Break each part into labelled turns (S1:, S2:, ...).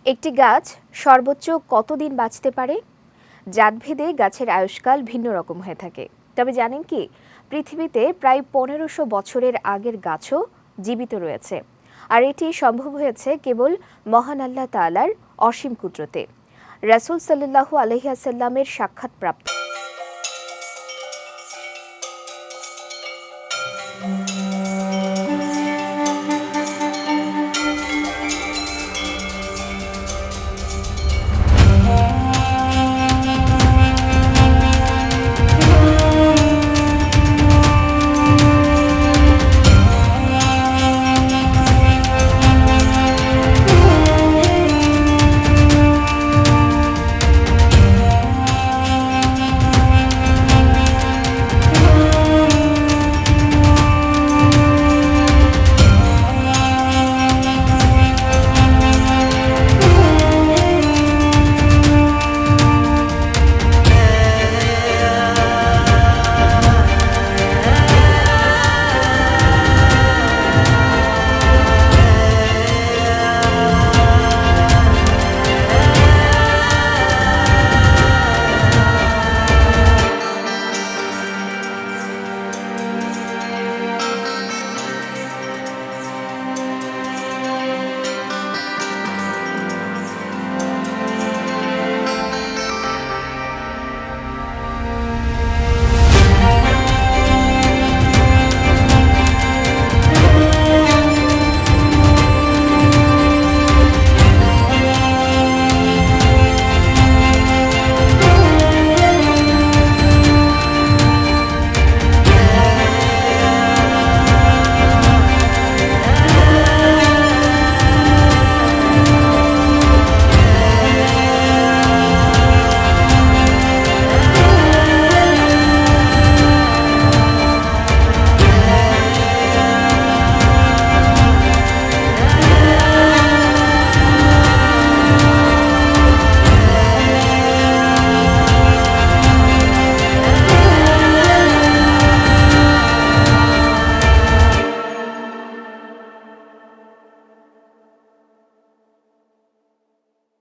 S1: একটি গাছ সর্বোচ্চ কতদিন বাঁচতে পারে? জাতভেদে গাছের আয়ুষ্কাল ভিন্ন রকম হয়ে থাকে। তবে জানেন কি, পৃথিবীতে প্রায় ১৫০০ বছরের আগের গাছও জীবিত রয়েছে। আর এটি সম্ভব হয়েছে কেবল মহান আল্লাহ তাআলার অসীম কুদরতে। রাসূল সাল্লাল্লাহু আলাইহি ওয়াসাল্লামের সাক্ষাৎপ্রাপ্ত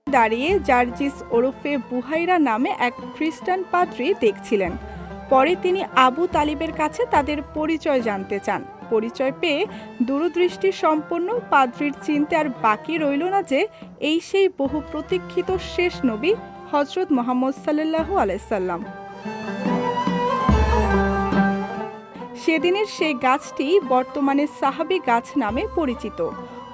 S2: দাঁড়িয়ে জার্জিস ওরফে বুহাইরা নামে এক খ্রিস্টান পাদ্রী দেখছিলেন। পরে তিনি আবু তালিবের কাছে তাদের পরিচয় জানতে চান। পরিচয় পেয়ে দূরদৃষ্টি সম্পন্ন পাদ্রীর চিন্তা আর বাকি রইল না যে এই সেই বহু প্রতীক্ষিত শেষ নবী হযরত মুহাম্মদ সাল্লাল্লাহু আলাইহি সাল্লাম। সেদিনের সেই গাছটি বর্তমানে সাহাবী গাছ নামে পরিচিত।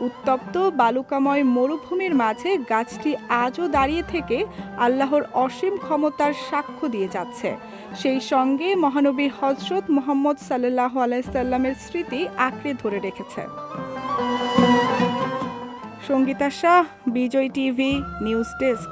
S2: উত্তপ্ত বালুকাময় মরুভূমির মাঝে গাছটি আজও দাঁড়িয়ে থেকে আল্লাহর অসীম ক্ষমতার সাক্ষ্য দিয়ে যাচ্ছে। সেই সঙ্গে মহানবী হযরত মুহাম্মদ সাল্লাল্লাহু আলাইহি সাল্লামের স্মৃতি আঁকড়ে ধরে রেখেছে। সঙ্গীতা শাহ, বিজয় টিভি, নিউজ ডেস্ক।